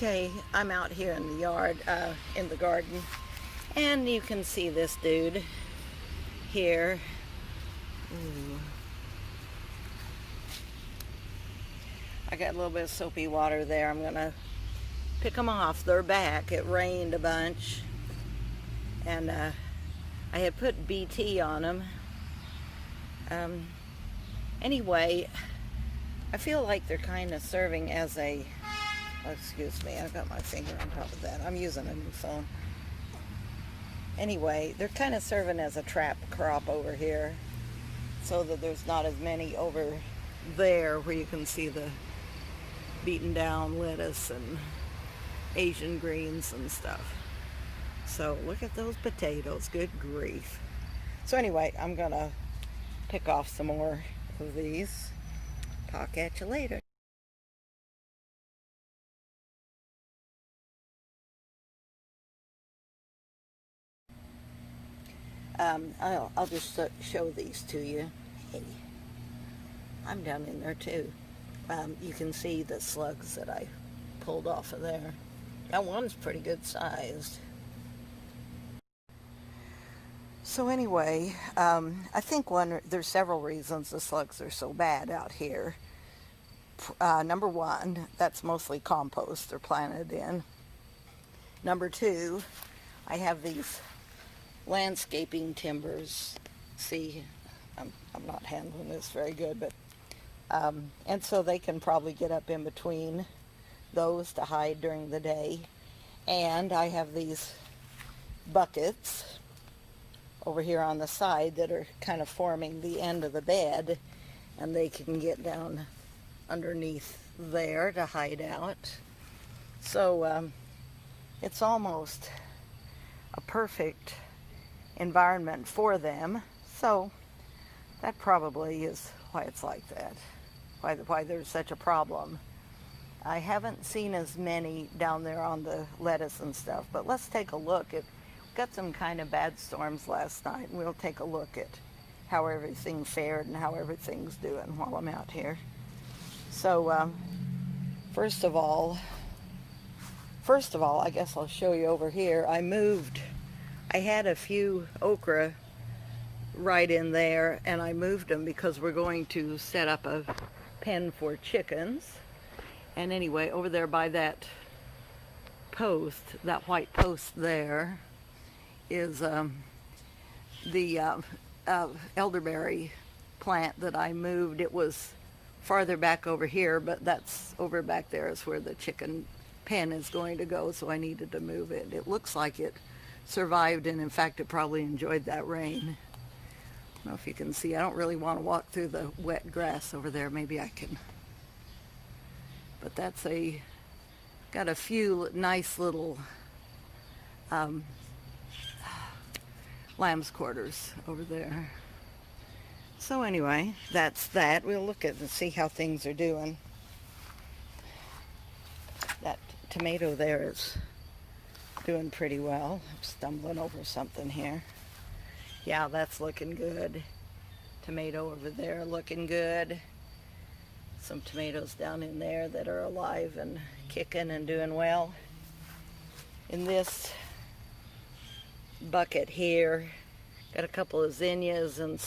Okay, I'm out here in the yard, in the garden, and you can see this dude here. Ooh. I got a little bit of soapy water there. I'm gonna pick them off. They're back. It rained a bunch, and I had put BT on them. Anyway, I feel like they're kind of serving as a, oh, excuse me, I got my finger on top of that. I'm using a new phone. Anyway, they're kind of serving as a trap crop over here, so that there's not as many over there where you can see the beaten down lettuce and Asian greens and stuff. So look at those potatoes, good grief. So anyway, I'm gonna pick off some more of these. Talk at you later. I'll just show these to you. Hey, I'm down in there too. You can see the slugs that I pulled off of there. That one's pretty good sized. So anyway, I think there's several reasons the slugs are so bad out here. Number one, that's mostly compost they're planted in. Number two, I have these landscaping timbers. See, I'm not handling this very good, but and so they can probably get up in between those to hide during the day. And I have these buckets over here on the side that are kind of forming the end of the bed, and they can get down underneath there to hide out. So it's almost a perfect environment for them. So that probably is why it's like that, why there's such a problem. I haven't seen as many down there on the lettuce and stuff, but let's take a look. Got some kind of bad storms last night, and we'll take a look at how everything fared and how everything's doing while I'm out here. So first of all, I guess I'll show you over here. I had a few okra right in there, and I moved them because we're going to set up a pen for chickens. And anyway, over there by that post, that white post there, is the elderberry plant that I moved. It was farther back over here, but that's over back there is where the chicken pen is going to go, so I needed to move it. It looks like it survived, and in fact it probably enjoyed that rain. I don't know if you can see. I don't really want to walk through the wet grass over there. Maybe I can. But that's got a few nice little lamb's quarters over there. So anyway, that's that. We'll look at and see how things are doing. That tomato there is doing pretty well. I'm stumbling over something here. Yeah, that's looking good. Tomato over there looking good. Some tomatoes down in there that are alive and kicking and doing well. In this bucket here, got a couple of zinnias and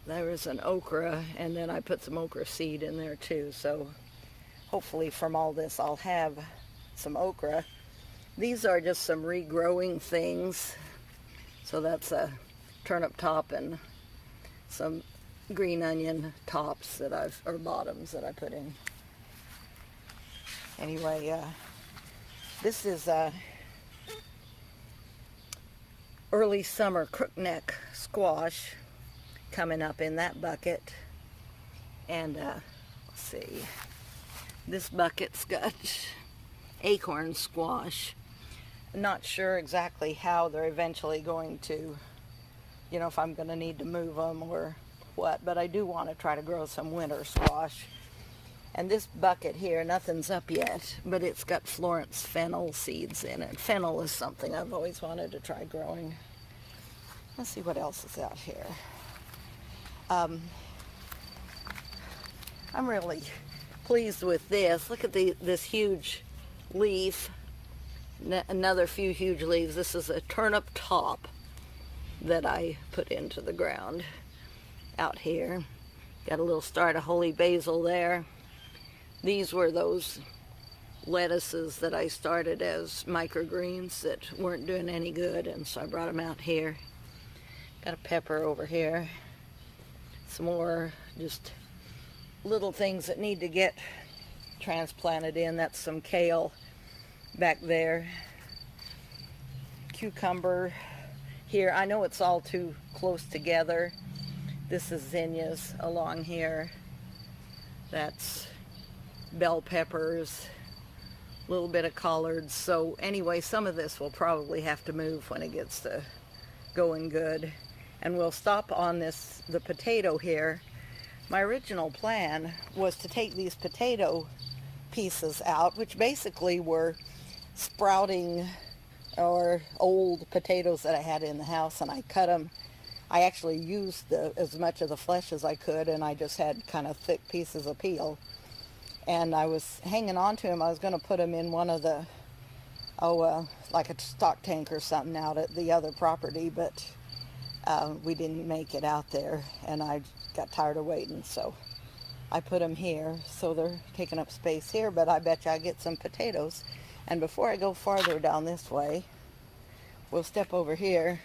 there was an okra, and then I put some okra seed in there too. So hopefully from all this I'll have some okra. These are just some regrowing things. So that's a turnip top and some green onion tops or bottoms that I put in. Anyway, this is early summer crookneck squash coming up in that bucket. And let's see, this bucket's got acorn squash. I'm not sure exactly how they're eventually going to, if I'm going to need to move them or what, but I do want to try to grow some winter squash. And this bucket here, nothing's up yet, but it's got Florence fennel seeds in it. Fennel is something I've always wanted to try growing. Let's see what else is out here. I'm really pleased with this. Look at this huge leaf. Another few huge leaves. This is a turnip top that I put into the ground out here. Got a little start of holy basil there. These were those lettuces that I started as microgreens that weren't doing any good, and so I brought them out here. Got a pepper over here. Some more just little things that need to get transplanted in. That's some kale back there. Cucumber here. I know it's all too close together. This is zinnias along here. That's bell peppers. A little bit of collards. So anyway, some of this will probably have to move when it gets to going good. And we'll stop on the potato here. My original plan was to take these potato pieces out, which basically were sprouting or old potatoes that I had in the house, and I cut them. I actually used as much of the flesh as I could, and I just had kind of thick pieces of peel. And I was hanging on to them. I was going to put them in one of the, like a stock tank or something out at the other property, but we didn't make it out there, and I got tired of waiting, so I put them here. So they're taking up space here, but I bet you I get some potatoes. And before I go farther down this way, we'll step over here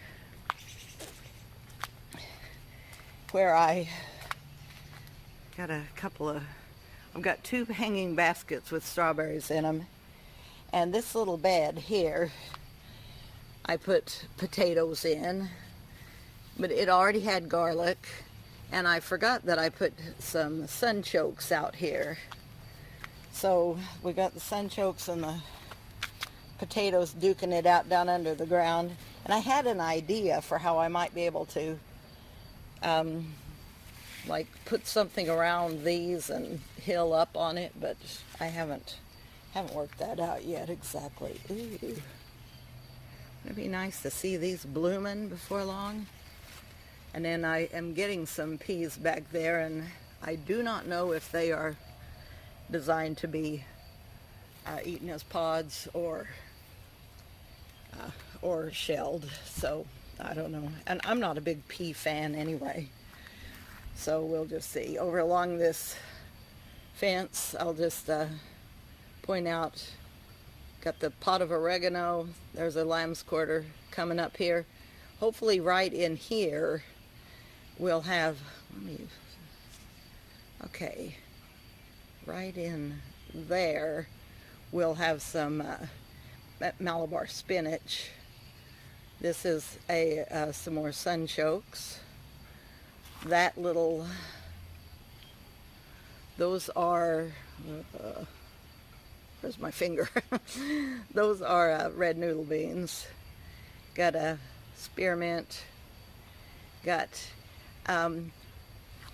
where I got I've got 2 hanging baskets with strawberries in them. And this little bed here, I put potatoes in, but it already had garlic. And I forgot that I put some sunchokes out here. So we got the sunchokes and the potatoes duking it out down under the ground. And I had an idea for how I might be able to like put something around these and hill up on it, but I haven't worked that out yet exactly. Ooh. It'd be nice to see these blooming before long. And then I am getting some peas back there, and I do not know if they are designed to be eaten as pods or shelled, so I don't know. And I'm not a big pea fan anyway, so we'll just see. Over along this fence, I'll just point out, got the pot of oregano. There's a lamb's quarter coming up here. Hopefully right in here we'll have, okay, right in there we'll have some Malabar spinach. This is some more sunchokes. That little, those are, where's my finger? Those are red noodle beans. Got a spearmint. Got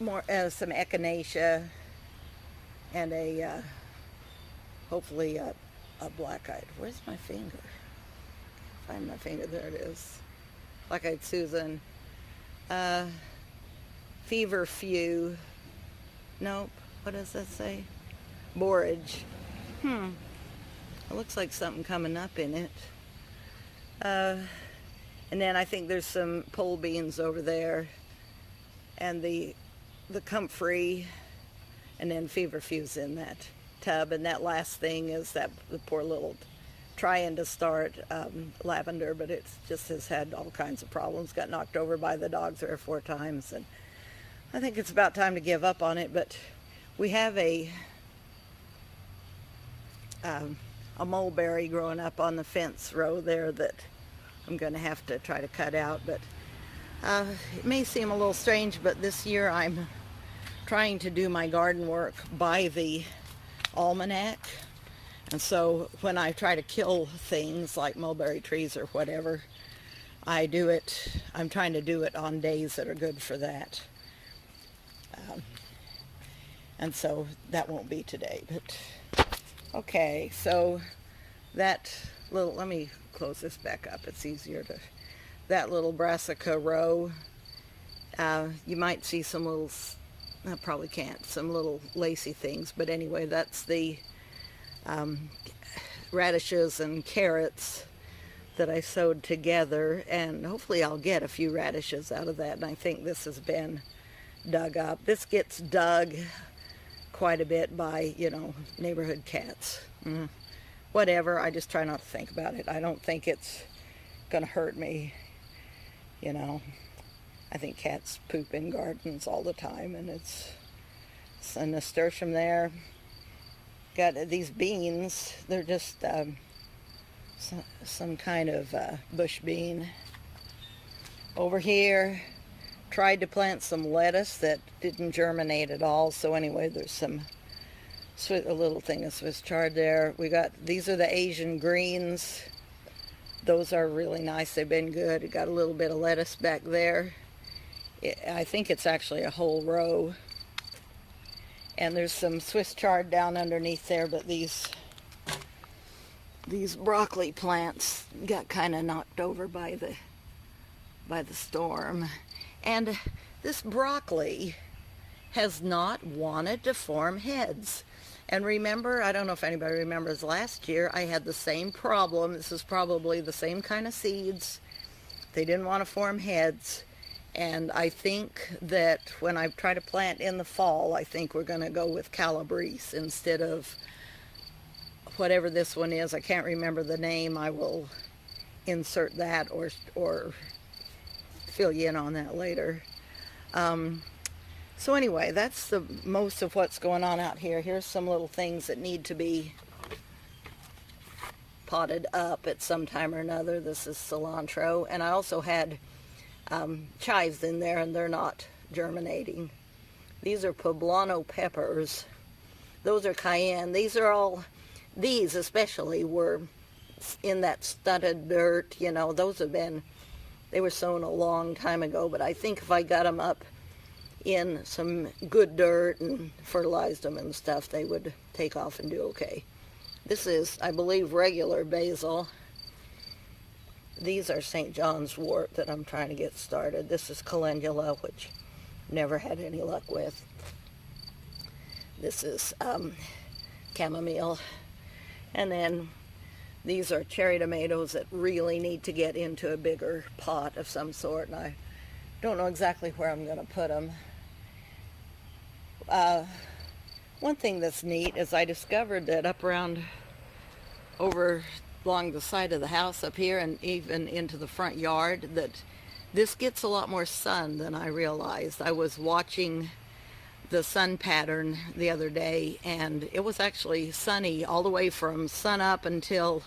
more some echinacea and a hopefully a black-eyed. Where's my finger? Find my finger. There it is. Black-eyed Susan. Feverfew. Nope. What does that say? Borage. It looks like something coming up in it. And then I think there's some pole beans over there, and the comfrey, and then feverfew's in that tub. And that last thing is the poor little trying to start lavender, but it just has had all kinds of problems. Got knocked over by the dog 3 or 4 times, and I think it's about time to give up on it. But we have a mulberry growing up on the fence row there that I'm going to have to try to cut out. But it may seem a little strange, but this year I'm trying to do my garden work by the almanac. And so when I try to kill things like mulberry trees or whatever, I'm trying to do it on days that are good for that. And so that won't be today, but okay, so that little, let me close this back up, it's easier to, that little brassica row, you might see some little I probably can't, some little lacy things, but anyway, that's the radishes and carrots that I sowed together, and hopefully I'll get a few radishes out of that. And I think this has been dug up. This gets dug quite a bit by, neighborhood cats. Whatever, I just try not to think about it. I don't think it's gonna hurt me, I think cats poop in gardens all the time, and it's a nasturtium there. Got these beans, they're just some kind of bush bean. Over here, tried to plant some lettuce that didn't germinate at all, so anyway, there's a little thing of Swiss chard there. These are the Asian greens. Those are really nice, they've been good. We got a little bit of lettuce back there. I think it's actually a whole row. And there's some Swiss chard down underneath there, but these broccoli plants got kind of knocked over by the storm. And this broccoli has not wanted to form heads. And remember, I don't know if anybody remembers last year, I had the same problem. This is probably the same kind of seeds. They didn't want to form heads. And I think that when I try to plant in the fall, I think we're going to go with calabrese instead of whatever this one is. I can't remember the name. I will insert that or fill you in on that later. So anyway, that's the most of what's going on out here. Here's some little things that need to be potted up at some time or another. This is cilantro, and I also had chives in there, and they're not germinating. These are Poblano Peppers. Those are cayenne. These especially were in that stunted dirt, they were sown a long time ago, but I think if I got them up in some good dirt and fertilized them and stuff, they would take off and do okay. This is, I believe, regular basil. These are St. John's wort that I'm trying to get started. This is Calendula, which never had any luck with. This is chamomile. And then these are cherry tomatoes that really need to get into a bigger pot of some sort, and I don't know exactly where I'm going to put them. One thing that's neat is I discovered that up around over along the side of the house up here and even into the front yard, that this gets a lot more sun than I realized. I was watching the sun pattern the other day, and it was actually sunny all the way from sun up until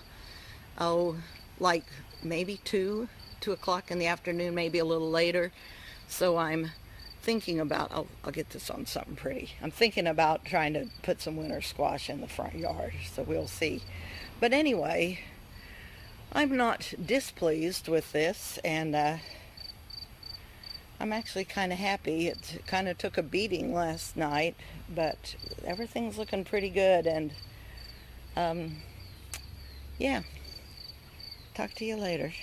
like maybe 2 o'clock in the afternoon, maybe a little later. So I'm thinking about, I'll get this on something pretty. I'm thinking about trying to put some winter squash in the front yard, so we'll see. But anyway, I'm not displeased with this, and I'm actually kind of happy. It kind of took a beating last night, but everything's looking pretty good, and yeah, talk to you later.